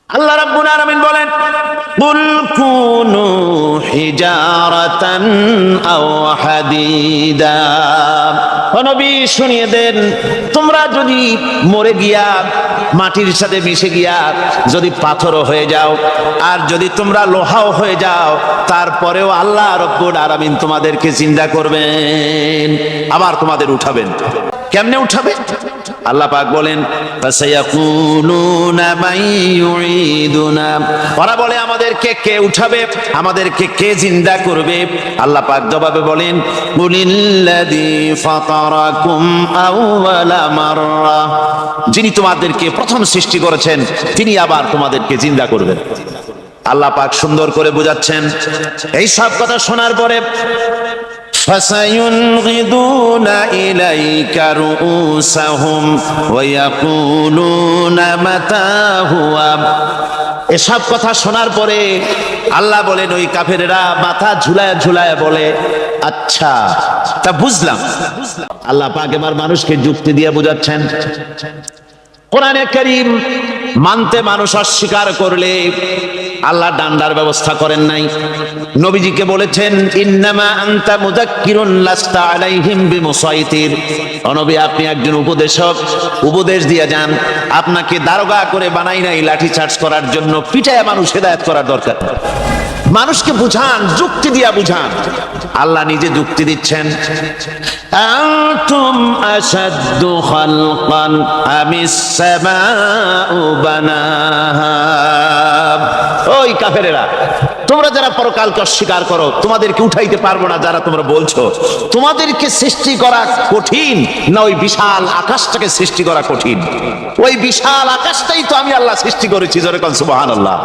আল্লাহ রাব্বুল আলামিন বলেন, কুল কুনু হিজারাতান আও হাদিদা। ও নবী শুনিয়ে দেন, তোমরা যদি মরে গিয়া মাটির সাথে মিশে গিয়া যদি পাথরও হয়ে যাও, আর যদি তোমরা লোহাও হয়ে যাও, তারপরেও আল্লাহ রাব্বুল আলামিন তোমাদেরকে জিন্দা করবেন, আবার তোমাদের উঠাবেন। কেমনে উঠাবে? আল্লাহ পাক বলেন, ফাসায়াকুলুনা মান ইউঈদুনা। ওরা বলে আমাদেরকে কে উঠাবে, আমাদেরকে কে জিন্দা করবে? আল্লাহ পাক জবাবে বলেন, কুলিল্লাযী ফাতারাকুম আউওয়ালা মাররা। যিনি তোমাদেরকে প্রথম সৃষ্টি করেছেন তিনি আবার তোমাদেরকে জিন্দা করবেন। আল্লাহ পাক সুন্দর করে বোঝাচ্ছেন। এই সব কথা শোনার পরে فَسَيُنْغِضُونَ إِلَيْكَ رُؤُوسَهُمْ وَيَقُولُونَ مَتَى هُوَ। এসব কথা শোনার পরে আল্লাহ বলেন, ওই কাফেরেরা মাথা ঝুলায় ঝুলায় বলে, আচ্ছা তা বুঝলাম। আল্লাহ পাক এবার মানুষকে যুক্তি দিয়ে বোঝাচ্ছেন। কোরআনে কারীম মানতে মানুষ অস্বীকার করলে আল্লাহ ডান্ডার ব্যবস্থা করেন নাই। নবীজিকে বলেছেন, ইন্নামা আনতা মুযাক্কিরুন লাস্তা আলাইহিম বিমুসাইতির। ও নবী, আপনি একজন উপদেশক, উপদেশ দিয়ে যান। আপনাকে দারোগা করে বানাই নাই লাঠি চার্জ করার জন্য, পিটায় মানুষ হেদায়েত করার দরকার। মানুষকে বুঝান, যুক্তি দিয়া বুঝান। আল্লাহ নিজে যুক্তি দিচ্ছেন। আনতুম আশাদ্দু খালকান আমিস সামাউ বানাহা। ওই কাফেরেরা, তোমরা যারা পরকালকে অস্বীকার করো, তোমাদেরকে উঠাইতে পারবো না যারা তোমরা বলছো, তোমাদেরকে সৃষ্টি করা কঠিন না ওই বিশাল আকাশটাকে সৃষ্টি করা কঠিন? ওই বিশাল আকাশটাই তো আমি আল্লাহ সৃষ্টি করেছি। জোরে কোন সুবহানাল্লাহ।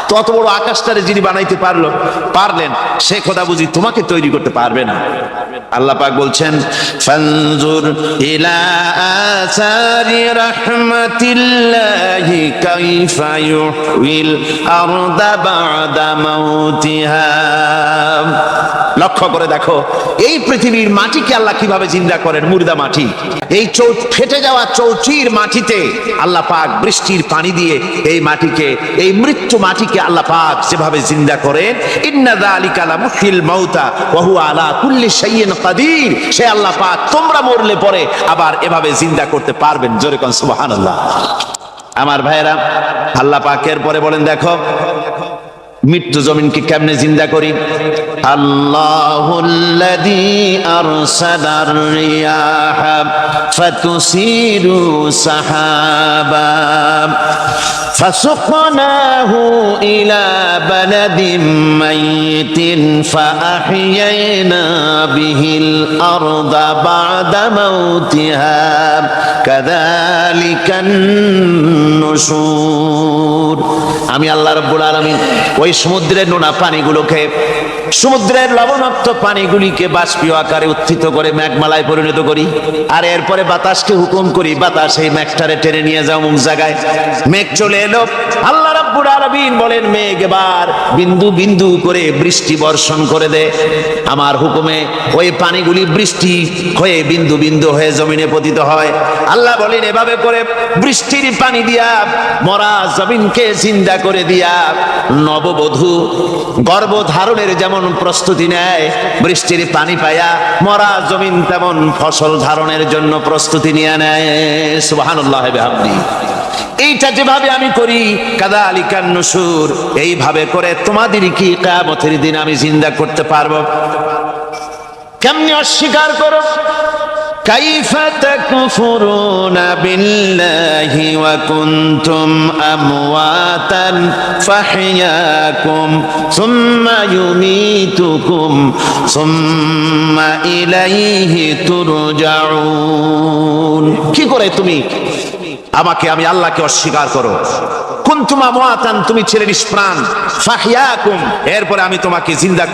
তত বড় আকাশটারে যিনি বানাইতে পারলেন, সে কথা বুঝি তোমাকে তৈরি করতে পারবে না? আল্লাহ পাক বলছেন, ফানজুর ইলা আসারি রাহমাতিল্লাহি কাইফা ইউহিল আরদা বাদা মাউতিহা। লক্ষ্য করে দেখো, এই পৃথিবীর মাটিকে আল্লাহ কিভাবে জিন্দা করেন, মুর্দা মাটি। এই ফেটে যাওয়া চৌচির মাটিতে আল্লাহ পাক বৃষ্টির পানি দিয়ে এই মাটিকে, এই মৃত্যু মাটিকে আল্লাহ পাক যেভাবে জিন্দা করেন, ইন্না যালিকা লামুহিল মাউতা ওয়া হুয়া আলা কুল্লি শাইইন কাদির। সে আল্লাহ পাক তোমরা মরলে পরে আবার এভাবে জিন্দা করতে পারবেন। জোরে কোন সুবহানাল্লাহ। আমার ভাইয়েরা, আল্লাহ পাকের পরে বলেন, দেখো মৃত্যু জমিনকে কেমনে জিন্দা করি। আল্লাহুল্লাযী আরসালার রিয়াহা ফাতুসিরু সাহাবা ফাসুকনাহু ইলা বালাদিন মাইতিন ফাআহইয়ানা বিহিল আরদা বা'দা মাউতিহা কাযালিকান নুশুর। আমি আল্লাহ রাব্বুল আলামিন ওই সমুদ্রের নোনা পানিগুলোকে, সমুদ্রের লবণাক্ত পানিগুলিকে বাষ্পীয় আকারে উত্থিত করে মেঘমালায় পরিণত করি, আর এরপরে বাতাসকে হুকুম করি, বাতাস এই মেঘটারে টেনে নিয়ে যাও মুখ জায়গায়। মেঘ চলে এলো। আল্লাহ রাব্বুল আলামিন বলেন, মেঘ এবার বিন্দু বিন্দু করে বৃষ্টি বর্ষণ করে দে। আমার হুকুমে ওই পানিগুলি বৃষ্টি হয়ে বিন্দু বিন্দু হয়ে জমিনে পতিত হয়। আল্লাহ বলেন, এভাবে করে বৃষ্টির পানি দিয়া মরা জমিনকে জিন্দা করে দিয়া নববধূ গর্ভধারণের যেমন প্রস্তুতি নেয়, বৃষ্টির পানি পায়া মরা জমিন তেমন ফসল ধারণের জন্য প্রস্তুতি নিয়ে নেয়। সুবহানাল্লাহ বিহামদি। এইটা যেভাবে আমি করি, কাযালিকান নুশুর, এইভাবে করে তোমাদের কি কিয়ামতের দিন আমি জিন্দা করতে পারবো? কেমনে অস্বীকার করো? কাইফা তাকফুরুনা বিল্লাহি ওয়া কুনতুম আমওয়াতান ফাহইয়াকুম সুম্মা ইউমীতুকুম সুম্মা ইলাইহি তুরজাউন। কি করে তুমি আমাকে, আমি আল্লাহকে অস্বীকার করো? কুনতুম আমওয়াতান, তুমি ছিলে নিষ্প্রাণ, ফাহইয়াকুম, এরপরে আমি তোমাকে জিন্দা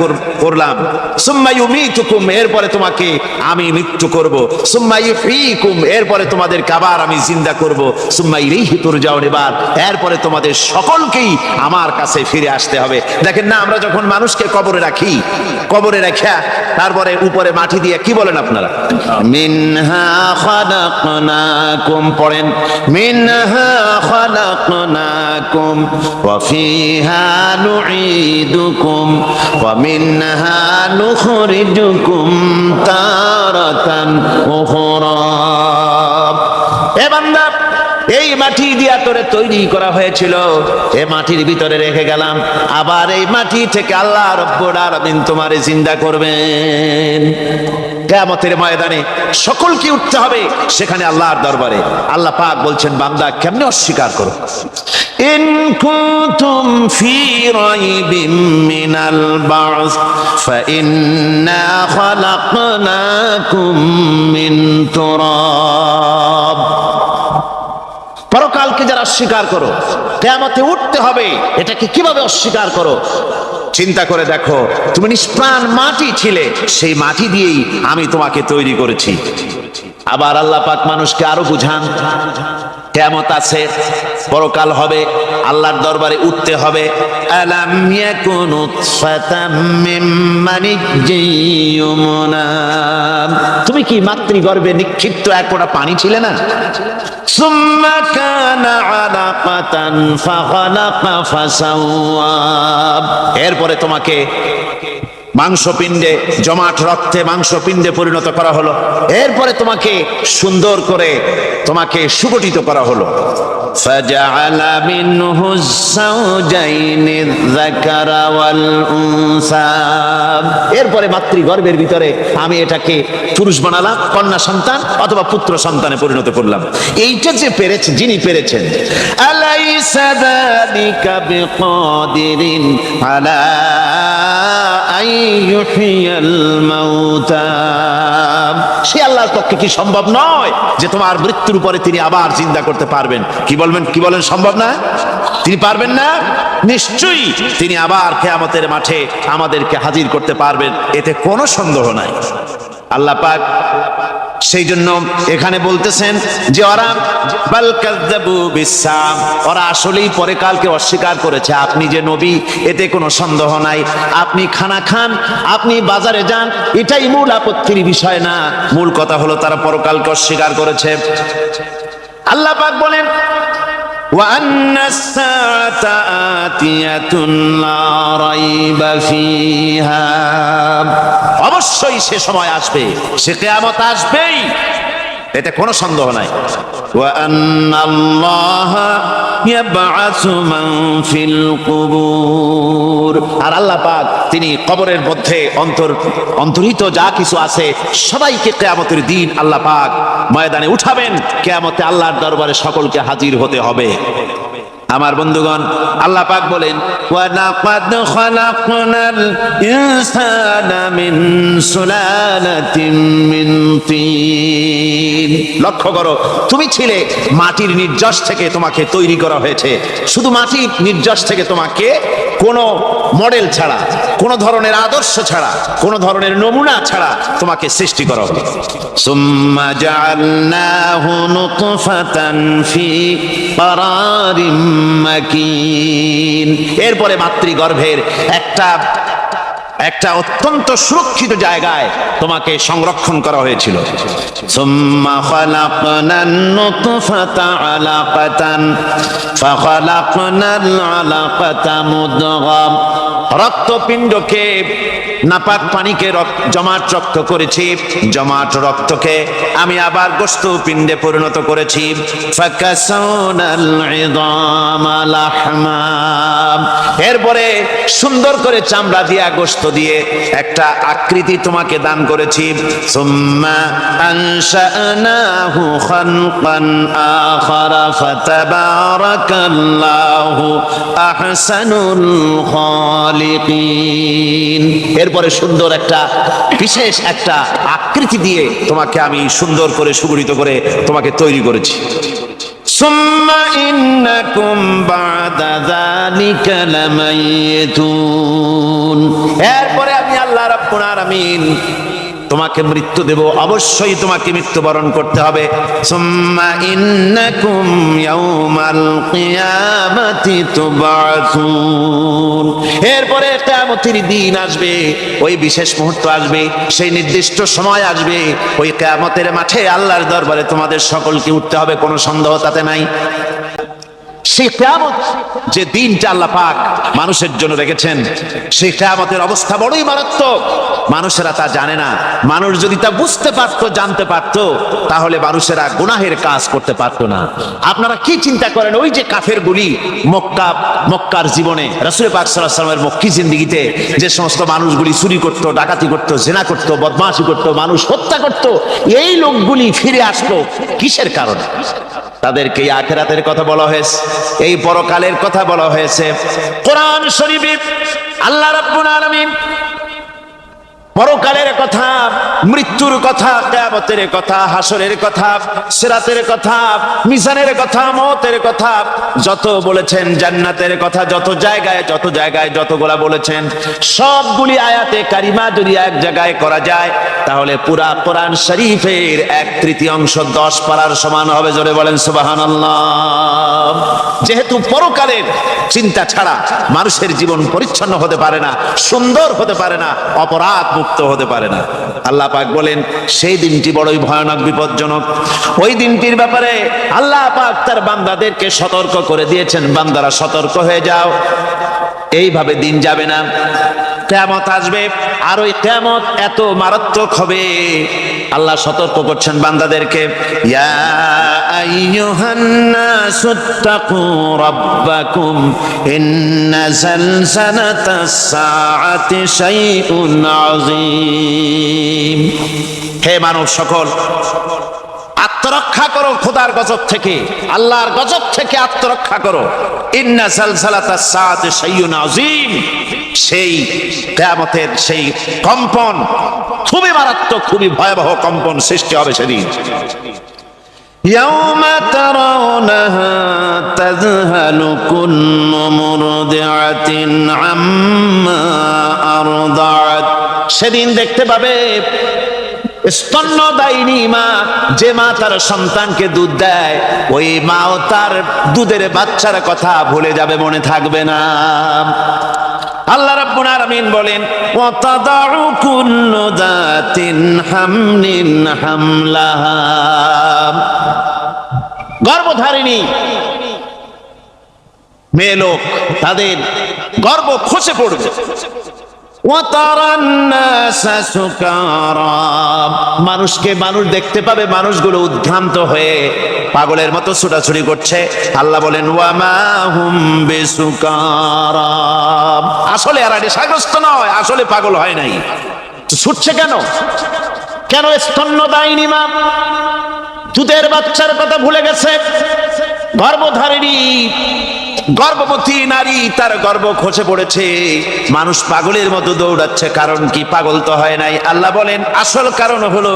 করলাম, সুম্মা ইউমীতুকুম, এরপরে তোমাকে আমি মৃত্যু করব, সুম্মা ইউহয়ীকুম, এরপরে তোমাদের আবার আমি জিন্দা করব, সুম্মা ইলাইহি তুরজাউন, এরপরে তোমাদের সকলকেই আমার কাছে ফিরে আসতে হবে। দেখেন না, আমরা যখন মানুষকে কবরে রাখি, কবরে রাখা তারপরে উপরে মাটি দিয়ে কি বলেন আপনারা? মিনহা খালাকনাকুম, পড়েন মিনহা খালাকনাকুম ওয়া ফিহা নুঈদুকুম ওয়া মিনহা নুখরিজুকুম তারাতান উখরা। এ বান্দা, এই মাটি দিয়া তোরে তৈরি করা হয়েছিল, এ মাটির ভিতরে রেখে গেলাম, আবার এই মাটি থেকে আল্লাহ রব্বুল আলামিন তোমারে জিন্দা করবেন। কিয়ামতের ময়দানে সকলকে উঠতে হবে সেখানে আল্লাহর দরবারে। আল্লাহ পাক বলছেন, বান্দা কেমনে অস্বীকার করো? ইন কুনতুম ফি রাইবিম মিনাল বা'স ফাইন্না খালাকনাকুম মিন তুরাব। পরকালকে যারা অস্বীকার করো, কিয়ামতে উঠতে হবে, এটাকে কিভাবে অস্বীকার করো? চিন্তা করে দেখো, তুমি নিষ্প্রাণ মাটি ছিলে, সেই মাটি দিয়েই আমি তোমাকে তৈরি করেছি। আবার আল্লাহ পাক মানুষকে আরো বুঝান, কিয়ামত আছে, পরকাল হবে, আল্লাহর দরবারে উঠতে হবে। আলাম ইয়াকুন নুতফাতাম মিন মানিয়্যিয়ুমনা, তুমি কি মাতৃগর্ভে নিক্ষিপ্ত এক ফোঁটা পানি ছিলে না? সুম্মা কানা আলাকাতান ফাখালাকা ফাসাওয়া, এরপরে তোমাকে মাংসপিণ্ডে, জমাট রক্তে মাংসপিণ্ডে পরিণত করা হলো, এরপরে তোমাকে সুন্দর করে তোমাকে সুগঠিত করা হলো। ফাজআলা মিনহু যাওজাইনি যাকারা ওয়াল উনসা, এরপরে মাতৃগর্ভের ভিতরে আমি এটাকে পুরুষ বানালাম, কন্যা সন্তান অথবা পুত্র সন্তানে পরিণত করলাম। এইটা যে পেরেছে, যিনি পেরেছেন, আলাইসা যালিকা বিকাদিরিন আলা আইয়ুহিয়াল মাউতা, সে আল্লাহর পক্ষে কি সম্ভব নয় যে তোমার মৃত্যুর পরে তিনি আবার জিন্দা করতে পারবেন? কি বলবেন, কি বলেন, সম্ভব না? তিনি পারবেন না? নিশ্চয়ই তিনি আবার কিয়ামতের মাঠে আমাদেরকে হাজির করতে পারবেন, এতে কোনো সন্দেহ নাই। আল্লাহ পাক সেই জন্য এখানে বলতেছেন যে ওরা বাল কাযযাবু বিসসাম, ওরা আসলেই পরে কালকে অস্বীকার করেছে। আপনি যে নবী, এতে কোনো সন্দেহ নাই। আপনি খানা খান, আপনি বাজারে যান, এটাই মূল আপত্তির বিষয় না। মূল কথা হলো তারা পরকালকে অস্বীকার করেছে। আল্লাহ পাক বলেন, ওয়া আন্নাস সাআতা আতিয়াতুন লা রাইবা ফিহা, অবশ্যই সে সময় আসবে, সে কিয়ামত আসবেই, এতে কোনো সন্দেহ নাই। ওয়া আন্নাল্লাহা ইয়াবআসু মান ফিল কুবুর, আর আল্লাহ পাক তিনি কবরের মধ্যে অন্তর্হিত যা কিছু আছে সবাইকে কিয়ামতের দিন আল্লাহ পাক ময়দানে উঠাবেন। কিয়ামতে আল্লাহর দরবারে সকলকে হাজির হতে হবে। আমার বন্ধুগণ, আল্লাহ পাক বলেন, ওয়া লাকাদ খালাকনাল ইনসানা মিন সুলালাতিন মিন তিন, লক্ষ্য করো, তুমি ছিলে মাটির নির্যাস থেকে, তোমাকে তৈরি করা হয়েছে। শুধু মাটির নির্যাস থেকে তোমাকে কোনো মডেল ছাড়া, কোনো ধরনের আদর্শ ছাড়া, কোনো ধরনের নমুনা ছাড়া তোমাকে সৃষ্টি করা হবে। সুম্মা জাআলনাহু নুতফাতান ফি ক্বারারিম মাকিন, এরপরে মাতৃগর্ভের একটা অত্যন্ত সুরক্ষিত জায়গায় তোমাকে সংরক্ষণ করা হয়েছিল। সুম্মা খালাকনান নুতফাতা আলাকাতান ফাখালাকনাল আলাকাতা মুদগা, রক্তপিণ্ডকে, নাপাক পানিকে জমাট রক্ত করেছি, জমাট রক্তকে আমি আবার গোশত পিণ্ডে পরিণত করেছি। ফাকাসাউনাল ইযামা লাহমা, এরপরে সুন্দর করে চামড়া দিয়া, গোশত দিয়ে একটা আকৃতি তোমাকে দান করেছি। সুম্মা আনশানাহু খালকান আখারা ফাতাবারাকাল্লাহু আহসানুল খালিকিন, এরপরে সুন্দর একটা বিশেষ একটা আকৃতি দিয়ে তোমাকে আমি সুন্দর করে সুগঠিত করে তোমাকে তৈরি করেছি। সুম্মা ইন্নাকুম বা'দা যালিকা লামাইতুন, এরপরে আমি আল্লাহ রাব্বুল আলামিন তোমাকে মৃত্যু দেব, অবশ্যই তোমাকে মৃত্যুবরণ করতে হবে। সুম্মা ইন্নাকুম ইয়াউমাল কিয়ামাতি তুবআসুন, এরপরে কিয়ামতের দিন আসবে, ওই বিশেষ মুহূর্ত আসবে, সেই নির্দিষ্ট সময় আসবে, ওই কিয়ামতের মাঠে আল্লাহর দরবারে তোমাদের সকলকে উঠতে হবে, কোনো সন্দেহ তাতে নাই। সেই কিয়ামত যে দিনটা আল্লাহ পাক মানুষের জন্য রেখেছেন, সেই কিয়ামতের অবস্থা বড়ই মারাত্মক। মানুষেরা তা জানে না। মানুষ যদি তা বুঝতে পারতো, জানতে পারতো, তাহলে মানুষেরা গুনাহের কাজ করতে পারতো না। আপনারা কি চিন্তা করেন, ওই যে কাফেরগুলি মক্কার জীবনে, রাসূল পাক সাল্লাল্লাহু আলাইহি ওয়াসাল্লামের মক্কি জিন্দেগিতে যে সমস্ত মানুষগুলি চুরি করত, ডাকাতি করত, জিনা করত, বদমাশি করত, মানুষ হত্যা করত, এই লোকগুলি ফিরে আসলো কিসের কারণে? তাদেরকে এই আখিরাতের কথা বলা হয়েছে, এই পরকালের কথা বলা হয়েছে। কোরআন শরীফে আল্লাহ রাব্বুল আলামিন পরকালের কথা, মৃত্যুর কথা, কিয়ামতের কথা, হাসরের কথা, সিরাতের কথা, মিজানের কথা, মওতের কথা যত বলেছেন, জান্নাতের কথা যত জায়গায় যতগুলা বলেছেন, সবগুলি আয়াতে কারিমা যদি এক জায়গায় করা যায়, তাহলে পুরা কোরআন শরীফের 1/3 10 পারার সমান হবে। জোরে বলেন সুবহানাল্লাহ। যেহেতু পরকালের চিন্তা ছাড়া মানুষের জীবন পরিচ্ছন্ন হতে পারে না, সুন্দর হতে পারে না, অপরাধ মুক্ত হতে পারে না। আল্লাহ পাক বলেন সেই দিনটি বড়ই ভয়ানক, বিপজ্জনক। ওই দিনটির ব্যাপারে আল্লাহ পাক তার বান্দাদেরকে সতর্ক করে দিয়েছেন, বান্দারা সতর্ক হয়ে যাও, এইভাবে দিন যাবে না, কিয়ামত আসবে। আর ওই কিয়ামত এত মারাত্মক হবে, আল্লাহ সতর্ক করছেন বান্দাদেরকে, ইয়া আইয়ুহান নাসুত্তাকু রাব্বাকুম ইন্না যালজালাতাস সাআতি শাইউন আযীম। হে মানব সকল, আত্মরক্ষা করো খোদার গজব থেকে, আল্লাহর গজব থেকে আত্মরক্ষা করো। ইন্না যালজালাতাস সাআতি শাইউন আযীম, সেই কিয়ামতের সেই কম্পন খুবই মারাত্মক, খুবই ভয়াবহ কম্পন সৃষ্টি হবে সেদিন। ইয়াউমা তারাউনাহা তাযহালু কুল্লু মুরদিআতিন আম্মা আরদাআত, সেদিন দেখতে পাবে স্তন্যদায়িনী মা, যে মা তার সন্তানকে দুধ দেয়, ওই মাও তার দুধের বাচ্চার কথা ভুলে যাবে, মনে থাকবে না। আল্লাহ রাব্বুল আলামিন বলেন, ওয়া তাদাউ কুল্লু যাতিন হামলিন হামলাহা, গর্ভধারিণী মেয়ে লোক, তাদের গর্ভ খসে পড়বে। মানুষকে মানুষ দেখতে পাবে, মানুষগুলো উদ্ভ্রান্ত হয়ে পাগলের মতো ছোটাছুটি করছে। আল্লাহ বলেন, ওয়ামা হুম বিসুকারা, আসলে এরা নেশাগ্রস্ত নয়, আসলে পাগল হয় নাই। ছুটছে কেন? কেন? স্তন্যদায়িনী মা দুধের বাচ্চার কথা ভুলে গেছে। গর্ভধারিণী গর্ভবতী নারী, তার গর্ভ খসে পড়েছে, মানুষ পাগলের মতো দৌড়াচ্ছে। কারণ কি? পাগল তো হয় নাই। আল্লাহ বলেন আসল কারণ হলো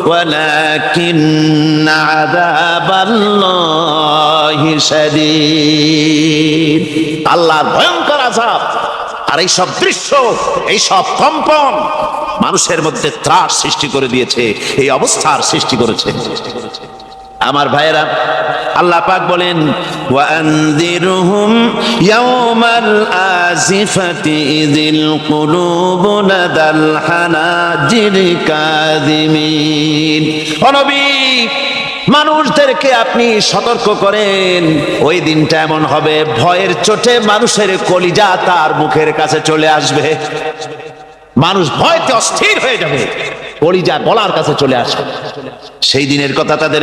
ওয়ালাকিন্না আযাবাল্লাহি শাদীদ, আল্লাহর ভয়ঙ্কর আযাব। আর এই সব দৃশ্য, এই সব কম্পন মানুষের মধ্যে ত্রাস সৃষ্টি করে দিয়েছে, এই অবস্থার সৃষ্টি করেছে। আমার ভাইয়েরা, আল্লাহ পাক বলেন, ওয়া আনযিরহুম ইয়াওমাল আজিফাতি ইযিল কুলুবু লাদাল হানাজির কাযিমিন। ও নবী, মানুষদেরকে আপনি সতর্ক করেন, ওই দিনটা এমন হবে, ভয়ের চোটে মানুষের কলিজা তার মুখের কাছে চলে আসবে। মানুষ ভয়তে অস্থির হয়ে যাবে, কলিজা গলার কাছে চলে আসবে। সেই দিনের কথা তাদের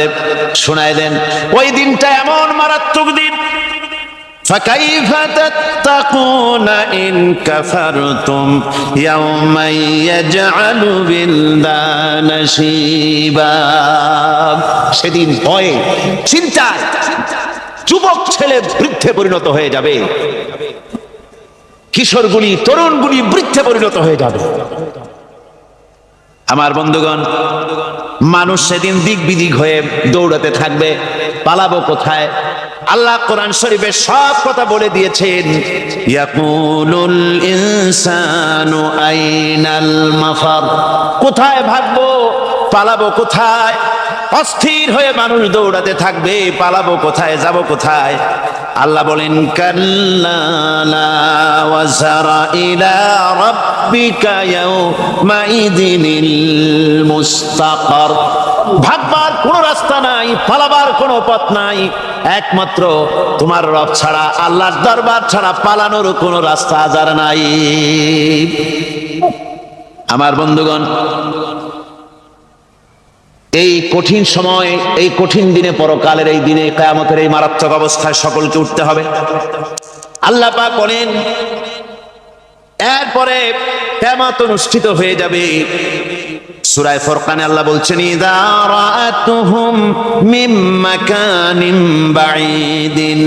শোনায় দেন। ওই দিনটা এমন মারাত্মক দিন, ফাকাইফা তাত্তাকুনা ইন কাফারতুম ইয়াওমা ইয়াজআলু বিলদানা শিবা। সেদিন ভয়ে, চিন্তায় যুবক ছেলে বৃদ্ধে পরিণত হয়ে যাবে, কিশোরগুলি তরুণগুলি বৃদ্ধে পরিণত হয়ে যাবে। আমার বন্ধুগণ, মানুষ সেদিন দিক বিদিক হয়ে দৌড়াতে থাকবে। পালাবো কোথায়? আল্লাহ কোরআন শরীফে সব কথা বলে দিয়েছেন। ইয়াকুলুল ইনসানু আইনাল মাফার, কোথায় ভাগবো, পালাবো কোথায়? অস্থির হয়ে মানুষ দৌড়াতে থাকবে, পালাবো কোথায়, যাব কোথায়? আল্লাহ বলেন কাল্লা লা ওয়াজারা ইলা রাব্বিকা ইয়াউমাইযিনিল মুস্তাকার, ভাগবার কোনো রাস্তা নাই, পালাবার কোনো পথ নাই, একমাত্র তোমার রব ছাড়া, আল্লাহর দরবার ছাড়া পালানোর কোনো রাস্তা আজার নাই। আমার বন্ধুগণ, এই কঠিন সময়, এই কঠিন দিনে, পরকালের এই দিনে, কিয়ামতের এই মারাত্মক অবস্থায় সকলকে উঠতে হবে। আল্লাহ পাক বলেন এরপরে কিয়ামত অনুষ্ঠিত হয়ে যাবে। সূরা ফুরকানে আল্লাহ বলছেন ইযা রাআতুহুম মিন মাকানিন বাঈদিন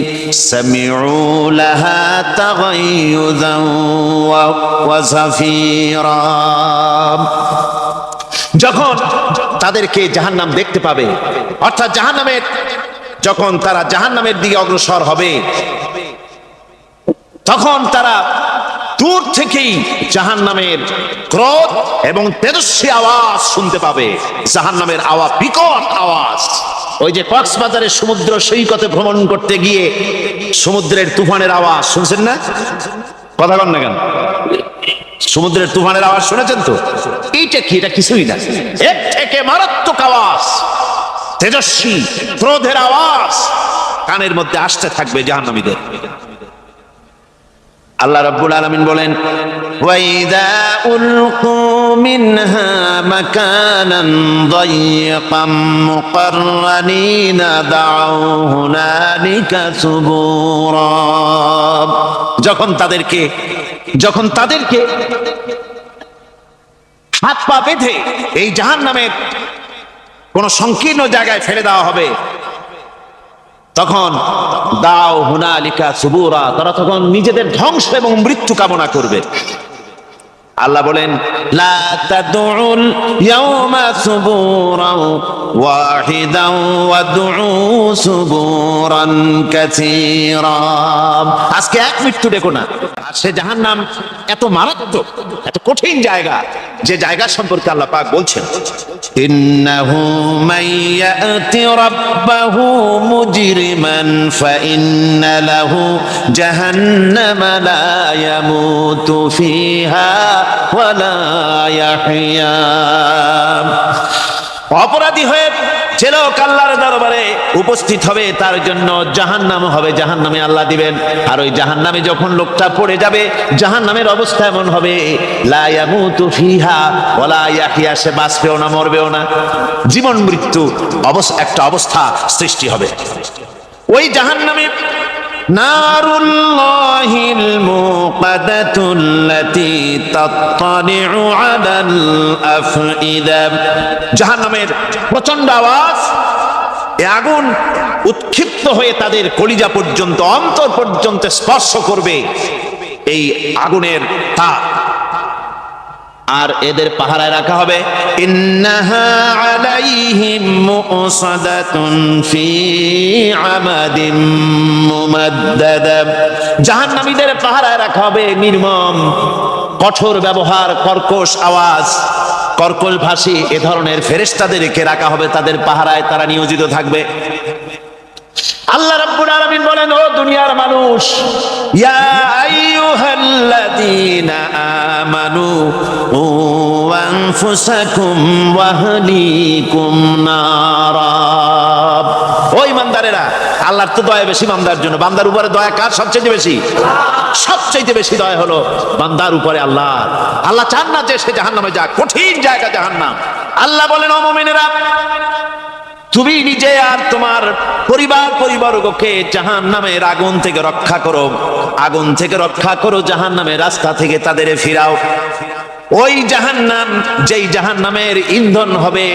সামিউ লাহা তাগায়ুযান ওয়া যাফীরা, যখন তাদেরকে জাহান্নাম দেখতে পাবে, অর্থাৎ জাহান্নামের, যখন তারা জাহান্নামের দিকে অগ্রসর হবে, তখন তারা দূর থেকেই জাহান্নামের ক্রোধ এবং তেজস্বী আওয়াজ শুনতে পাবে। জাহান্নামের আওয়াজ, বিকট আওয়াজ। ওই যে কক্সবাজারের সমুদ্র সৈকতে ভ্রমণ করতে গিয়ে সমুদ্রের তুফানের আওয়াজ শুনছেন না? কথা বল না কেন? সমুদ্রের তুফানের আওয়াজ শুনেছেন তো? এইটা কি? এটা কিছুই না, এর থেকে মারাত্মক আওয়াজ, তেজস্বী ক্রোধের আওয়াজ কানের মধ্যে আসতে থাকবে জাহান্নামীদের। আল্লাহ রাব্বুল আলামিন বলেন ওয়াইদা উলকু মিনহা মাকানান দায়িকাম মুকাররানিনা দাউ হুনালিকা সুবুরা, যখন তাদেরকে হাত পা বেঁধে এই জাহান্নামের কোন সংকীর্ণ জায়গায় ফেলে দেওয়া হবে, তখন দাও হুনালিকা সুবুরা, তারা তখন নিজেদের ধ্বংস এবং মৃত্যু কামনা করবে। আল্লাহ বলেন লা তাদউল ইয়াওমা সুবুরান ওয়াহিদান ওয়াদউ সুবুরান কাসীরা, আজকে এক মৃত্যু ডেকো না। আর সে জাহান্নাম এত মারাত্মক, এত কঠিন জায়গা, যে জায়গা সম্পর্কে আল্লাহ পাক বলছেন ইন্নাহু মাইয়াতি রাব্বাহু মুজরিমান ফাইন্না লাহু জাহান্নামা লা ইয়ামুতু ফিহা ওয়া লা ইয়াহইয়া, অপরাধী হয়ে যে লোক আল্লাহর দরবারে উপস্থিত হবে তার জন্য জাহান্নাম হবে, জাহান্নামে আল্লাহ দিবেন। আর ওই জাহান্নামে যখন লোকটা পড়ে যাবে, জাহান্নামের অবস্থা এমন হবে লা ইয়ামুতু ফিহা ওয়া লা ইয়াহইয়া, সে বাঁচবেও না, মরবেও না, জীবন মৃত্যু একটা অবস্থা সৃষ্টি হবে। ওই জাহান্নামে নারুল্লাহিল মুকাদাতুল্লাতী তাত্তালিউ আলাল আফইদা, জাহান্নামের প্রচন্ড আওয়াজ, এই আগুন উৎক্ষিপ্ত হয়ে তাদের কলিজা পর্যন্ত, অন্তর পর্যন্ত স্পর্শ করবে এই আগুনের তাপ। আর এদের পাহারায় রাখা হবে ইন্নাহা আলাইহিম মুসাদাতুন ফি আমাদিম মুমাদ্দাদা, জাহান্নামীদের পাহারায় রাখা হবে নির্মম, কঠোর ব্যবহার, কর্কশ আওয়াজ, কর্কশ ভাষী এ ধরনের ফেরেশতাদেরকে রাখা হবে তাদের পাহারায়, তারা নিয়োজিত থাকবে। আল্লাহ রাব্বুল আলামিন বলেন ও দুনিয়ার মানুষ, ইয়া আইয়ুহাল্লাযীনা আমানু ও আনফুসাকুম ওয়া আহলিকুম নারা, ও ঈমানদারেরা, আল্লাহর তো দয়া বেশি বান্দার জন্য। বান্দার উপরে দয়া কার সবচেয়ে বেশি? সবচেয়ে বেশি দয়া হলো বান্দার উপরে আল্লাহ। আল্লাহ চান না যে সে জাহান্নামে যাক, কঠিন জায়গা জাহান্নাম। আল্লাহ বলেন ও মুমিনেরা, তুমি নিজে আর তোমার পরিবারবর্গকে জাহান্নামের আগুন থেকে রক্ষা করো, আগুন থেকে রক্ষা করো, জাহান্নামের রাস্তা থেকে তাদের ফিরাও। ওই জাহান্নাম, যেই জাহান্নামের ইন্ধন হবে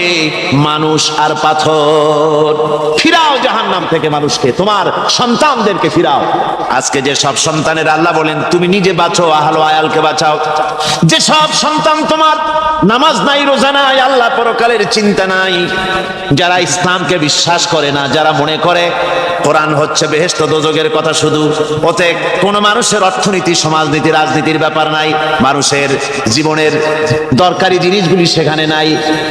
মানুষ আর পাথর। ফিরাও জাহান্নাম থেকে মানুষকে, তোমার সন্তানদেরকে ফিরাও। আজকে যে সব সন্তানের আল্লাহ বলেন তুমি নিজে বাঁচো, আহলো আয়ালকে বাঁচাও। যে সব সন্তান তোমার নামাজ নাই, রোজা নাই, আল্লাহ পরকালের চিন্তা নাই, যারা ইসলামকে বিশ্বাস করে না, যারা মনে করে কোরআন হচ্ছে বেহেশত দোজখের কথা শুধু, ওতে কোন মানুষের অর্থনীতি, সমাজনীতি, রাজনীতির ব্যাপার নাই, মানুষের জীবনের দরকারি জিনিসগুলি সেখানে নাই।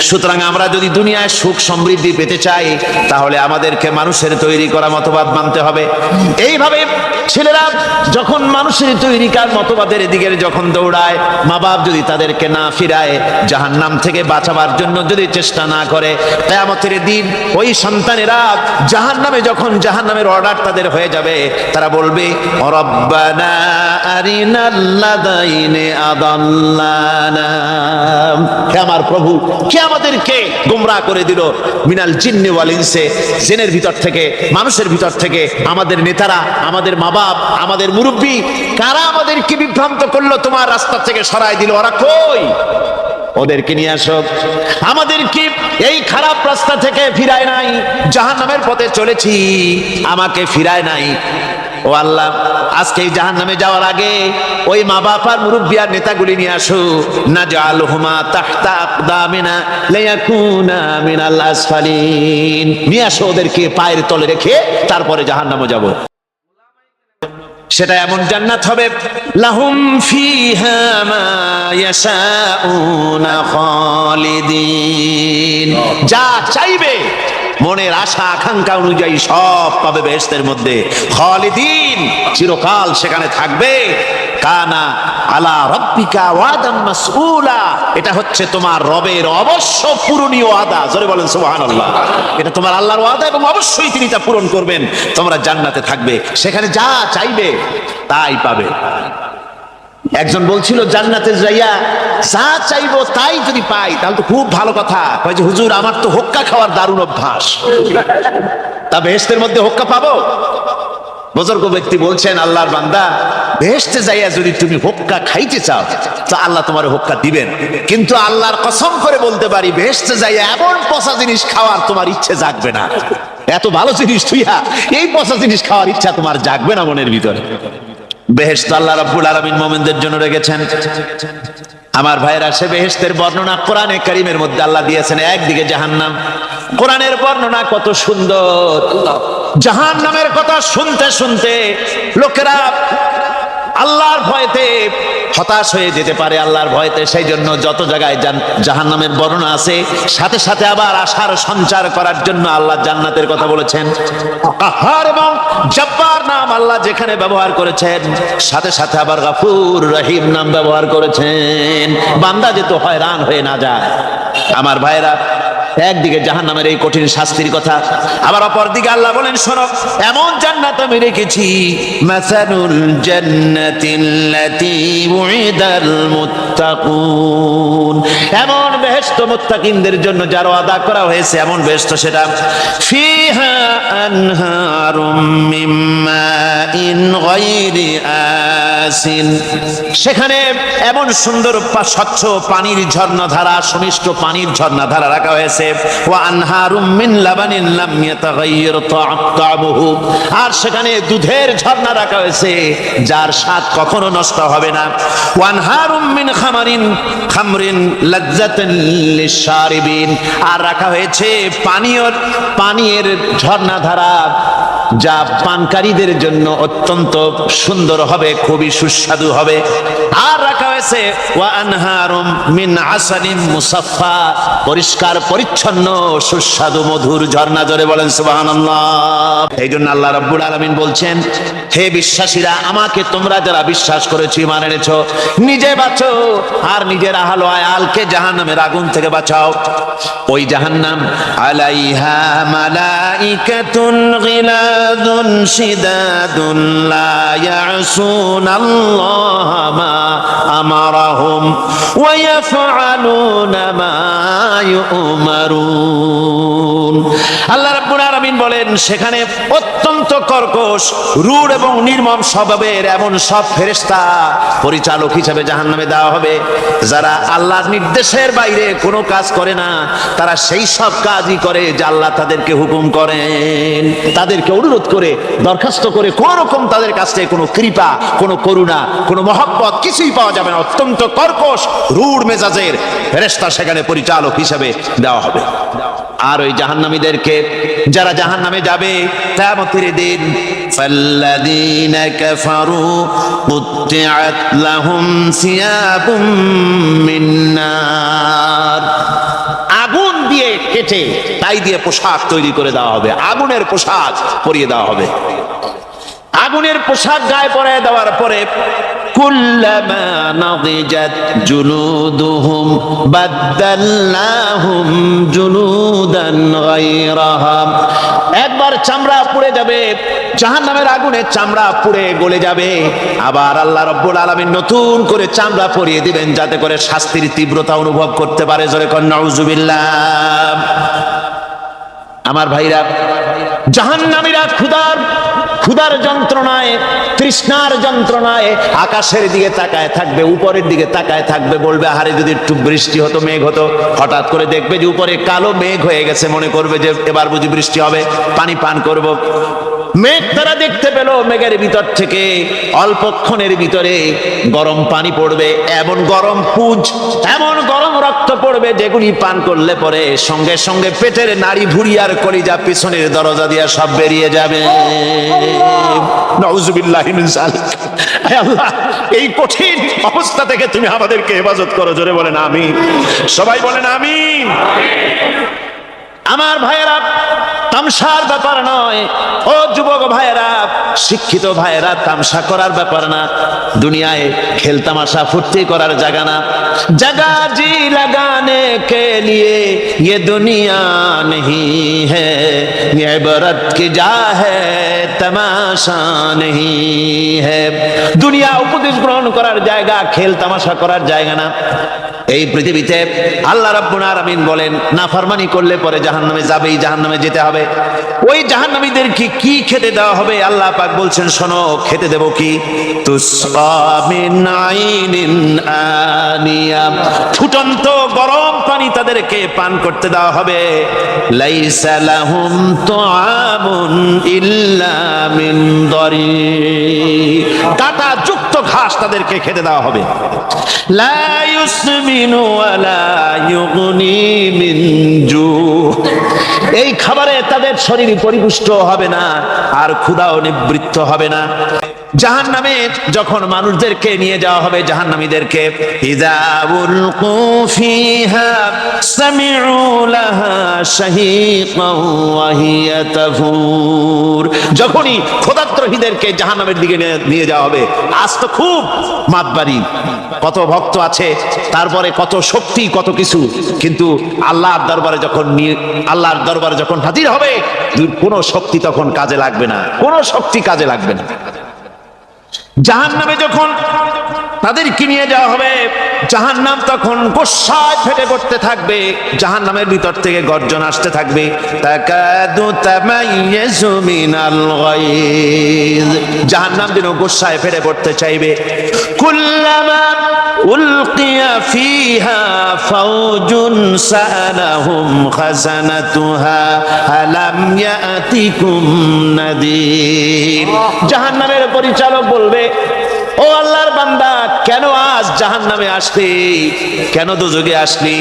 সুতরাং আমরা যদি দুনিয়ায় সুখ সমৃদ্ধি পেতে চাই, তাহলে আমাদেরকে মানুষের তৈরি করা মতবাদ মানতে হবে। এইভাবে ছেলেরা যখন মানুষের তৈরিকার মতবাদের দিকে যখন দৌড়ায়, মা বাপ যদি তাদেরকে না ফিরায়, জাহান্নাম থেকে বাঁচাবার জন্য যদি চেষ্টা না করে, কিয়ামতের দিন ওই সন্তানেরা জাহান্নামে, যখন জাহান্নামের অর্ডার তাদের হয়ে যাবে, তারা বলবে রব্বানা আরিনাল্লাযাইনি আদাল্লানা, হে আমার প্রভু, কে আমাদেরকে গোমরাহ করে দিল, মিনাল জিন্নি ওয়াল ইনসি, জিনের ভিতর থেকে, মানুষের ভিতর থেকে, আমাদের নেতারা, আমাদের মা বাপ, আমাদের মুরব্বী, কারা আমাদেরকে বিভ্রান্ত করলো, তোমার রাস্তা থেকে সরাই দিল, ওরা কই? ওদেরকে নিয়ে আসো। আমাদেরকে এই খারাপ রাস্তা থেকে ফিরায় নাই, জাহান্নামের পথে চলেছি, আমাকে ফিরায় নাই। ও আল্লাহ, আজকে এই জাহান্নামে যাওয়ার আগে ওই মা বাপ আর মুরব্বি আর নেতাগুলি নিয়ে আসো। নাজআলহুমা তাহতা আকদামিনা লিয়াকুনা মিনাল আসফালিন, নিয়ে আসো ওদেরকে পায়ের তলে রেখে তারপরে জাহান্নামে যাব। সেটা এমন জান্নাত হবে, লাহুম ফিহা মা ইয়াশাউনা খালিদিন, যা চাইবে মনের আশা আকাঙ্ক্ষা অনুযায়ী সব পাবে বেহেশতের মধ্যে। খালিদিন, চিরকাল সেখানে থাকবে। কানা আলা রাব্বিকা ওয়াদাম মাসউলা, এটা হচ্ছে তোমার রবের অবশ্য পূরণীয় ওয়াদা। জোরে বলেন সুবহানাল্লাহ। এটা তোমার আল্লাহর ওয়াদা এবং অবশ্যই তিনি তা পূরণ করবেন। তোমরা জান্নাতে থাকবে, সেখানে যা চাইবে তাই পাবে। একজন বলছিল জান্নাতে যাইয়া যা চাইবো তাই যদি পাই তাহলে তো খুব ভালো কথা। কয় যে হুজুর, আমার তো হোক্কা খাওয়ার দারুণ অভ্যাস, তা বেহেশতের মধ্যে হোক্কা পাবো? বুজুর্গ ব্যক্তি বলছেন, আল্লাহর বান্দা, বেহেশতে যাইয়া যদি তুমি হোক্কা খাইতে চাও তা আল্লাহ তোমার হোক্কা দিবেন, কিন্তু আল্লাহর কসম করে বলতে পারি, বেহেশতে যাইয়া এমন পচা জিনিস খাওয়ার তোমার ইচ্ছে জাগবে না। এত ভালো জিনিস তুইয়া এই পচা জিনিস খাওয়ার ইচ্ছা তোমার জাগবে না মনের ভিতরে। বেহেশত আল্লাহ রাব্বুল আলামিন মুমিনদের জন্য রেখেছেন। আমার ভাইরা, সে বেহেশতের বর্ণনা কোরআনে কারীমের মধ্যে আল্লাহ দিয়েছেন। একদিকে জাহান্নাম, কোরআনের বর্ণনা কত সুন্দর। জাহান্নামের কথা শুনতে শুনতে লোকেরা আল্লাহর ভয়তে হতাশ হয়ে যেতে পারে, আল্লাহর ভয়তে। সেই জন্য যত জায়গায় জাহান্নামের বর্ণনা আছে, সাথে সাথে আবার আশার সঞ্চার করার জন্য আল্লাহ জান্নাতের কথা বলেছেন। কাহার এবং জব্বার নাম আল্লাহ যেখানে ব্যবহার করেছেন, সাথে সাথে আবার গফুর রহিম নাম ব্যবহার করেছেন, বান্দা যেন হয়রান হয়ে না যায়। আমার ভাইরা, একদিকে জাহান্নামের এই কঠিন শাস্তির কথা, আবার অপর দিকে আল্লাহ বলেন, শোনো, এমন জান্নাত আমি রেখেছি, মাসালুল জান্নাতিল্লাতী উইদাল মুত্তাকুন, এমন বেহেশত মুত্তাকিনদের জন্য যার ওয়াদা করা হয়েছে, এমন বেহেশত সেটা, ফিহা আনহারুম মিন মাইন গায়রি আসিন, সেখানে এমন সুন্দর স্বচ্ছ পানির ঝর্ণাধারা, সুমিষ্ট পানির ঝর্ণাধারা রাখা হয়েছে। ওয়া আনহারুম মিন লাবানিন লাম ইয়াতাগায়্যার তা'আমুহু, আর সেখানে দুধের ঝর্ণা রাখা হয়েছে যার স্বাদ কখনো নষ্ট হবে না। ওয়া আনহারুম মিন খামরিন লাযযাতান লিশ-শারিবিন, আর রাখা হয়েছে পানীয়ের ঝর্ণাধারা যা পানকারীদের জন্য অত্যন্ত সুন্দর হবে, খুবই সুস্বাদু হবে। আর রাখা হয়েছে ওয়া আনহারুম মিন আসালিন মুসাফফা, পরিষ্কার পরিচ্ছন্ন সুস্বাদু মধুর ঝর্ণা। জোরে বলেন সুবহানাল্লাহ। এই জন্য আল্লাহ রাব্বুল আলামিন বলছেন, হে বিশ্বাসীরা, আমাকে তোমরা যারা বিশ্বাস করেছো, ঈমান এনেছো, নিজে বাঁচো আর নিজের আহল আয়ালকে জাহান্নামের আগুন থেকে বাঁচাও। ওই জাহান্নাম আলাইহা মালাইকাতুন গিলাদুন শিদাদুন লা ইয়াসুনাল্লাহা মা আমারাহুম ওয়া ইয়াফআলুনা মা ইউমারুন। আল্লাহ রাব্বুল আলামিন বলেন সেখানে অত্যন্ত কর্কশ, রূঢ় এবং নির্মম স্বভাবের এমন সব ফেরেশতা পরিচালক হিসেবে জাহান্নামে দেওয়া হবে, যারা আল্লাহর নির্দেশের বাইরে কোনো কাজ করে না, তারা সেই সব কাজই করে যা আল্লাহ তাদেরকে হুকুম করেন। তাদেরকে অনুরোধ করে, দরখাস্ত করে কোন রকম তাদের কাছ থেকে কোনো কৃপা, কোনো করুণা, কোনো মহব্বত কিছুই পাওয়া যাবে না। অত্যন্ত কর্কশ, রূঢ় মেজাজের ফেরেশতা সেখানে পরিচালক হিসেবে দেওয়া হবে। আর ওই জাহান্নামীদেরকে, যারা জাহান্নামে যাবে কিয়ামতের দিন, ফাল্লাযীনা কাফারু কুত্তিআত লাহুম সিয়াবুম মিন নার, আগুন দিয়ে কেটে তাই দিয়ে পোশাক তৈরি করে দেওয়া হবে, আগুনের পোশাক পরিয়ে দেওয়া হবে। আগুনের পোশাক গায়ে পরিয়ে দেওয়ার পরে কুল্লামা নাদিজাত জুলুদুহুম বাদদালনাহুম জুলুদান গায়রাহা, একবার চামড়া পুড়ে যাবে, জাহান্নামের আগুনে চামড়া পুড়ে গলে যাবে, আবার আল্লাহ রাব্বুল আলামিন নতুন করে চামড়া পরিয়ে দিবেন যাতে করে শাস্তির তীব্রতা অনুভব করতে পারে। জোরে কোন নাউজুবিল্লাহ। আমার ভাইরা, জাহান্নামীরা ক্ষুধার যন্ত্রণায়, তৃষ্ণার যন্ত্রণায় আকাশের দিকে তাকায় থাকবে, উপরের দিকে তাকায় থাকবে, বলবে আরে যদি একটু বৃষ্টি হতো, মেঘ হতো। হঠাৎ করে দেখবে যে উপরে কালো মেঘ হয়ে গেছে, মনে করবে যে এবার বুঝি বৃষ্টি হবে, পানি পান করব। মেঘ তারা দেখতে পেল, মেঘের ভিতর থেকে অল্পক্ষণের ভিতরে গরম পানি পড়বে, এমন গরম পুঁজ, এমন গরম রক্ত পড়বে যেগুলি পান করলে পরে সঙ্গে সঙ্গে পেটের নাড়ি ভুঁড়ি আর কলিজা পিছনের দরজা দিয়ে সব বেরিয়ে যাবে। নাউজুবিল্লাহি মিন যালিক। হে আল্লাহ, এই কঠিন অবস্থা থেকে তুমি আমাদেরকে হেফাজত করো। জোরে বলেন আমিন। সবাই বলেন আমিন। আমার ভাইয়েরা, তামসার ব্যাপার নয়। ও যুবক ভাইয়েরা, শিক্ষিত ভাইয়েরা, তামসা করার ব্যাপার না। দুনিয়ায় খেল তামাশা ফুর্তি করার জায়গা না। जगह जी लगाने के लिए ये दुनिया नहीं है, ये इबरत की जा है तमाशा नहीं है। দুনিয়া উপদেশ গ্রহণ করার জায়গা, খেল তামাশা করার জায়গা না। এই পৃথিবীতে আল্লাহ রাব্বুল আলামিন বলেন, নাফরমানি করলে পরে জাহান্নামে যাবেই, জাহান্নামে যেতে হবে। ওই জাহান্নামীদেরকে কি খেতে দেওয়া হবে? আল্লাহ পাক বলছেন, শোনো, খেতে দেব কি? তুসকা মিন আইনিন আনিয়া, ফুটন্ত গরম পানি তাদেরকে পান করতে দেওয়া হবে। লাইসা লাহুম তুআমুন ইল্লা মিন দরি, কাঁটা যুক্ত ঘাস তাদেরকে খেতে দেওয়া হবে। লা ইউসমিনু ওয়ালা ইউগনি মিন জু, এই খাবারে তাদের শরীর পরিপুষ্ট হবে না, আর ক্ষুধাও নিবৃত্ত হবে না। জাহান্নামে যখন মানুষদেরকে নিয়ে যাওয়া হবে, জাহান্নামীদেরকে, ইযা উলকু ফিহা সামিউ লাহা শাহীকান ওয়া হিয়া তাফুর, যখনই ক্ষুধার্তহীনদেরকে জাহান্নামের দিকে নিয়ে যাওয়া হবে, আজ তো খুব মাতবাড়ি, কত ভক্ত আছে, তারপরে কত শক্তি, কত কিছু, কিন্তু আল্লাহর দরবারে যখন হাজির হবে, কোনো শক্তি তখন কাজে লাগবে না, কোনো শক্তি কাজে লাগবে না। জাহান্নামে যখন তাদেরকে নিয়ে যাওয়া হবে, জাহান্নাম তখন গোসায় ফেটে পড়তে থাকবে, জাহান্নামের ভিতর থেকে গর্জন আসতে থাকবে, তাকাদু তামাইয়াজু মিনাল গায়জ, জাহান্নাম যেন গোসায় ফেটে পড়তে চাইবে। কুল্লামা উলকিয়া ফিহা ফাওজুন সাআলাহুম খাজানাতুহা আলাম ইয়াতিকুম নাদির, জাহান্নামের পরিচালক বলবে, ও আল্লাহর বান্দা, কেন আজ জাহান্নামে আসলি, কেন দোজখে আসলি?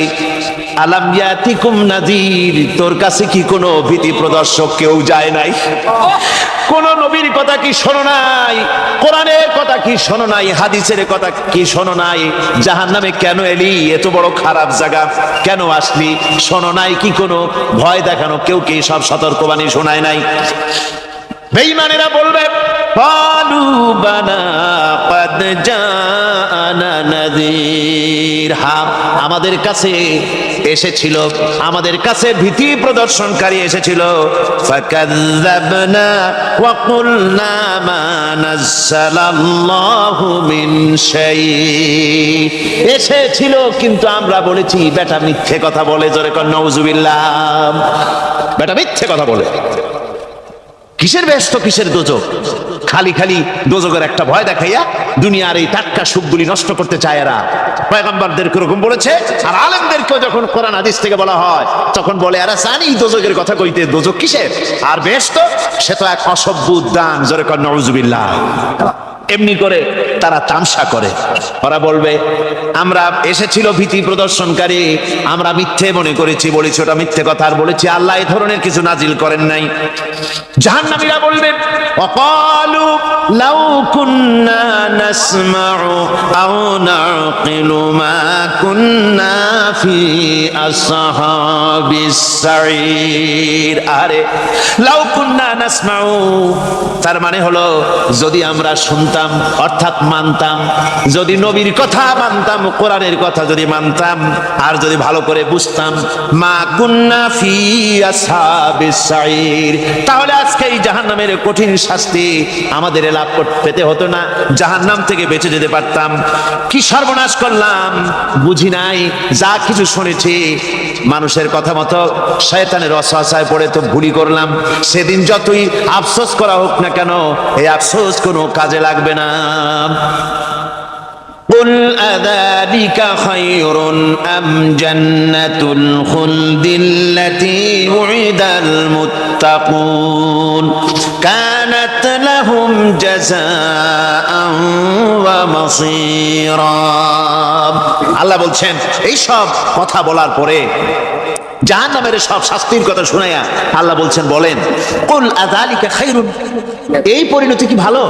আলাম ইয়াতিকুম নাদির, তোর কাছে কি কোনো ভীতি প্রদর্শক কেউ যায় নাই? কোন নবীর কথা কি শোনো নাই? কোরআনের কথা কি শোনো নাই? হাদিসের কথা কি শোনো নাই? জাহান্নামে কেন এলি? এত বড় খারাপ জায়গা কেন আসলি? শোনো নাই কি? কোনো ভয় দেখানো কেউ কি সব সতর্কবাণী শোনায় নাই? বেঈমানেরা বলবে, ক্বালু বালা ক্বাদ জাআনা নাযীর, হ্যাঁ, আমাদের কাছে এসেছিল, আমাদের কাছে ভীতি প্রদর্শনকারী এসেছিল। ফাকাযযাবনা ওয়া কুলনা মা নাযালাল্লাহু মিন শাই। এসেছিল কিন্তু আমরা বলেছি বেটা মিথ্যে কথা বলে। জোরে কর নাউযুবিল্লাহ। বেটা মিথ্যে কথা বলে। কিসের ব্যস্ত, কিসের দোজক? খালি খালি দোজকের একটা ভয় দেখাইয়া দুনিয়ার এই টাটকা সুখগুলি নষ্ট করতে চায় এরা। পয়গম্বরদেরকে এরকম বলেছে, আর আলেমদেরকেও যখন কোরআন হাদিস থেকে বলা হয় তখন বলে এরা জানি দোজকের কথা কইতে, দোজক কিসের? আর ব্যস্ত সে তো এক অসভ্য উদ্যান। জোরে কর নাউযুবিল্লাহ। এমনি করে তারা তামসা করে। ওরা বলবে আমরা এসেছিল ভীতি প্রদর্শনকারী, আমরা মিথ্যে মনে করেছি, বলেছি ওটা মিথ্যে কথা, আর বলেছি আল্লাহ এই ধরনের কিছু নাজিল করেন নাই। জাহান্নামীরা বলবে ওয়াকালু লাউ কুন্না নাসমাউ আও নাকিলু মা কুন্না ফি আসহাবিস সাঈর। আরে লাউ কুন্না নাসমাউ, তার মানে হলো যদি আমরা শুনতাম অর্থাৎ মানতাম, যদি নবীর কথা মানতাম, কোরআনের কথা যদি মানতাম, আর যদি ভালো করে বুঝতাম, মা কুন্না ফি আসহাবিস সাঈর, তাহলে আজকে এই জাহান্নামের কঠিন শাস্তি আমাদের লাভ পেতে হতো না, জাহান্নাম থেকে বেঁচে যেতে পারতাম। কি সর্বনাশ করলাম বুঝি নাই, যা কিছু শুনেছি মানুষের কথা মতো শয়তানের ওয়াসওয়াসায় পড়ে তো ভুলই করলাম। সেদিন যতই আফসোস করা হোক না কেন, এই আফসোস কোনো কাজে লাগবে না। قل أذلك خير أم جنة الخلد التي وعد المتقون كانت لهم جزاء ومصيرا। আল্লাহ বলছেন এই সব কথা বলার পরে, জাহান্নামের সব শাস্তির কথা শুনাইয়া আল্লাহ বলছেন বলেন কুল আযালিকা খায়রুন, এই পরিণতি কি ভালো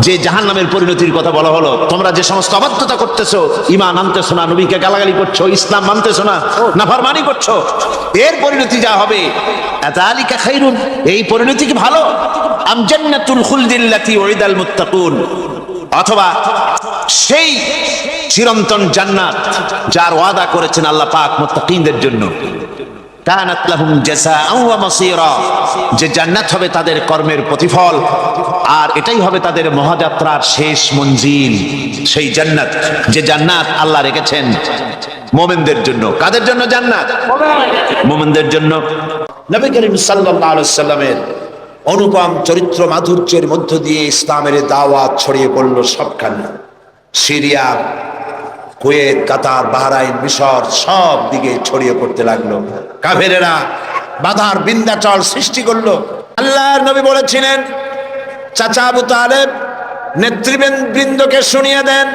যে জাহান্নামের পরিণতির কথা বলা হলো? তোমরা যে সমস্ত অবাধ্যতা করতেছো, ঈমান আনতেছো না, নবীকে গালাগালি করছো, ইসলাম মানতেছো না, নাফরমানি করছো, এর পরিণতি যা হবে আযালিকা খায়রুন, এই পরিণতি কি ভালো? আম জান্নাতুল খুলদিল্লাতী উইদাল মুত্তাকুন, অথবা সেই চিরন্তন জান্নাত যার ওয়াদা করেছেন আল্লাহ পাক মুত্তাকিনদের জন্য। কানাত লাহুম জাযাআ ওয়া মাসীরা, যে জান্নাত হবে তাদের কর্মের প্রতিফল, আর এটাই হবে তাদের মহাযাত্রার শেষ মঞ্জিল। সেই জান্নাত, যে জান্নাত আল্লাহ রেখেছেন মুমিনদের জন্য। কাদের জন্য জান্নাত? মুমিনদের জন্য। নবী করিম সাল্লাল্লাহু আলাইহি সাল্লামের অনুপম চরিত্র মাধুর্যের মধ্য দিয়ে ইসলামের দাওয়াত ছড়িয়ে পড়ল সবখানে। সিরিয়া, কুয়েত, কাতার, বাহরাইন, মিশর সব দিকে ছড়িয়ে পড়তে লাগলো। কাফেরেরা বাধার বিন্ধ্যাচল সৃষ্টি করলো। আল্লাহর নবী বলেছিলেন চাচা আবু তালেব নেতৃবৃন্দকে শুনিয়ে দেন,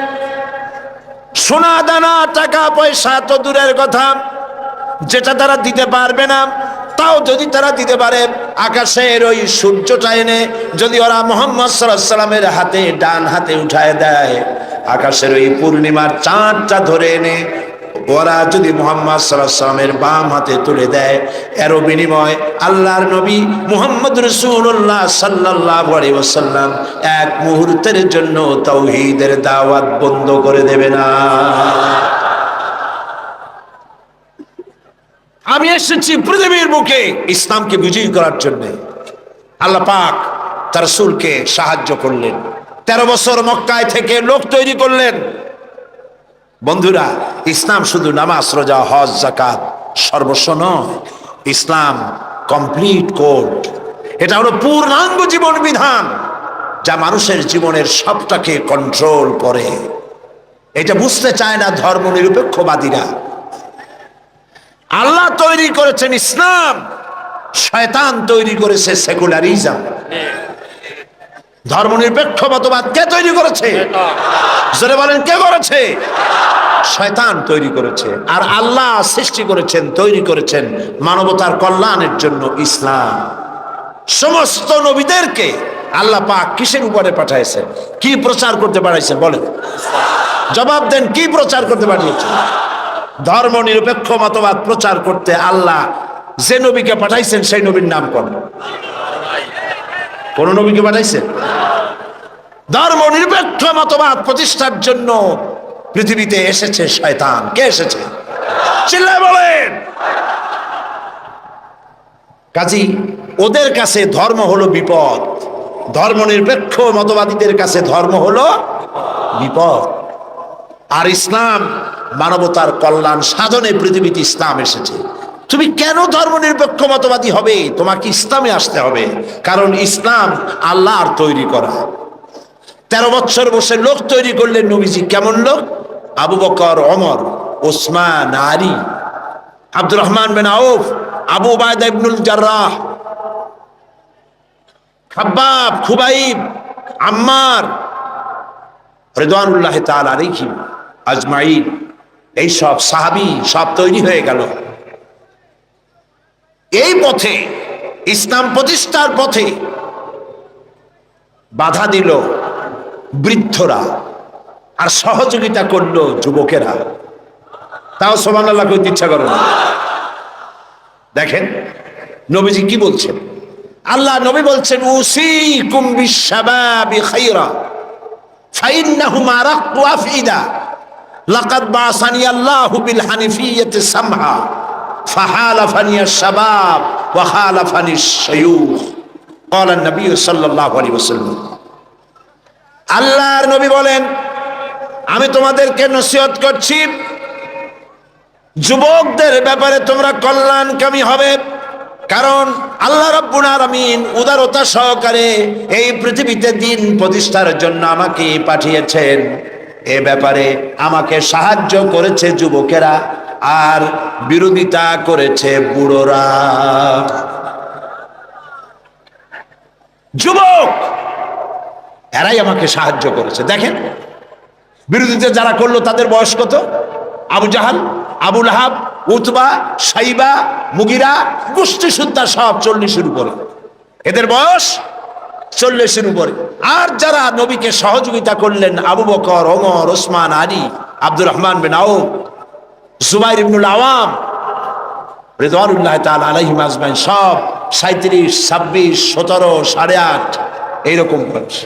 সোনা দানা টাকা পয়সা তো দূরের কথা, যেটা তারা দিতে পারবে না, তাও যদি তারা দিতে পারে আকাশের ওই সূর্যটা এনে যদি ওরা মুহাম্মদ সাল্লাল্লাহু আলাইহি সাল্লামের হাতে, ডান হাতে উঠায় দেয়, আকাশের ওই পূর্ণিমার চাঁদটা ধরে এনে ওরা যদি মুহাম্মদ সাল্লাল্লাহু আলাইহি সাল্লামের বাম হাতে তুলে দেয়, এর বিনিময় আল্লাহর নবী মুহাম্মদ রাসূলুল্লাহ সাল্লাল্লাহু আলাইহি ওয়াসাল্লাম এক মুহূর্তের জন্য তাওহীদের দাওয়াত বন্ধ করে দেবে না। আমি এসেছি পৃথিবীর বুকে ইসলামকে বিজয়ী করার জন্য। আল্লাহ পাক তার রাসূলকে সাহায্য করলেন, 13 বছর মক্কায় থেকে লোক তৈরি করলেন। বন্ধুরা, ইসলাম শুধু নামাজ, রোজা, হজ, যাকাত সর্বস্ব নয়, ইসলাম কমপ্লিট কোড। এটা হলো পূর্ণাঙ্গ জীবন বিধান যা মানুষের জীবনের সবটাকে কন্ট্রোল করে। এটা বুঝতে চায় না ধর্ম নিরপেক্ষবাদীরা। আল্লাহ তৈরি করেছেন ইসলাম, শয়তান তৈরি করেছে সেকুলারিজম। ধর্মনিরপেক্ষ মতবাদ কে তৈরি করেছে? জোরে বলেন, কে করেছে? শয়তান তৈরি করেছে। আর আল্লাহ সৃষ্টি করেছেন, তৈরি করেছেন মানবতার কল্যাণের জন্য ইসলাম। সমস্ত নবীদেরকে আল্লাহ পাক কিসের উপরে পাঠাইছে? কি প্রচার করতে পাঠাইছে? বলেন, জবাব দেন, কি প্রচার করতে পাঠিয়েছে? ধর্ম নিরপেক্ষ মতবাদ প্রচার করতে আল্লাহ যে নবীকে পাঠাইছেন সেই নবীর নাম কোন? কোন নবীকে পাঠাইছেন? ধর্ম নিরপেক্ষ মতবাদ প্রতিষ্ঠার জন্য পৃথিবীতে এসেছে শয়তান। কে এসেছে? চিল্লায় বলেন। কাজী ওদের কাছে ধর্ম হলো বিপদ, ধর্মনিরপেক্ষ মতবাদীদের কাছে ধর্ম হলো বিপদ। আর ইসলাম মানবতার কল্যাণ সাধনে পৃথিবীতে ইসলাম এসেছে। তুমি কেন ধর্মনিরপেক্ষ মতবাদী হবে? তোমাকে ইসলামে আসতে হবে, কারণ ইসলাম আল্লাহর তৈরি করা। 13 বছর বসে লোক তৈরি করলেন নবীজি। কেমন লোক? আবু বকর, ওমর, ওসমান, আলী, আব্দুর রহমান বিন আউফ, আবু উবায়দা ইবনুল জাররাহ, খাব্বাব, খুবাইব, আম্মার রিদওয়ানুল্লাহি তাআলা আলাইহিম আজমাইন। এই সব সাহাবী সব তৈরি হয়ে গেল। এই পথে, ইসলাম প্রতিষ্ঠার পথে বাধা দিল বৃদ্ধরা, আর সহযোগিতা করলো যুবকেরা। তাও সুবহানাল্লাহ কইতে ইচ্ছা করে না। দেখেন নবীজি কি বলছেন। আল্লাহ নবী বলছেন, উসিকুম বিশ-শাবাবি খায়রা ফাইন্নাহু মারাকতু আফইদা লাকাদ বাসানি আল্লাহু বিল হানিফিয়্যাতি সামহা ফাহালাফানি আশ-শাবাব ওয়া খালাফানি আশ-শায়ুখ। ক্বালা নবী সাল্লাল্লাহু আলাইহি ওয়াসাল্লাম। আল্লাহর নবী বলেন, আমি তোমাদেরকে নসিহত করছি, যুবকদের ব্যাপারে তোমরা কল্যাণকামী হবে, কারণ আল্লাহ রাব্বুল আলামিন উদারতা সহকারে এই পৃথিবীতে দ্বীন প্রতিষ্ঠার জন্য আমাকে পাঠিয়েছেন। এ ব্যাপারে আমাকে সাহায্য করেছে যুবকেরা, আর বিরোধিতা করেছে বুড়োরা। যুবক এরাই আমাকে সাহায্য করেছে। দেখেন বিরোধিতা যারা করলো তাদের বয়স কত? আবু জাহাল, আবু লাহাব, উতবা, সাইবা, মুগিরা, গোষ্ঠী সুদ্ধা সব 40-এর উপরে। এদের বয়স 40-এর উপরে। আর যারা নবীকে সহযোগিতা করলেন, আবু বকর, ওমর, ওসমান, আলী, আব্দুর রহমান বিন আউফ, জুবাইর ইবনুল আওয়াম রিদওয়ানুল্লাহি তাআলা আলাইহিম আজমাইন, সব 37, 26, 17, 8.5 এইরকম বয়স।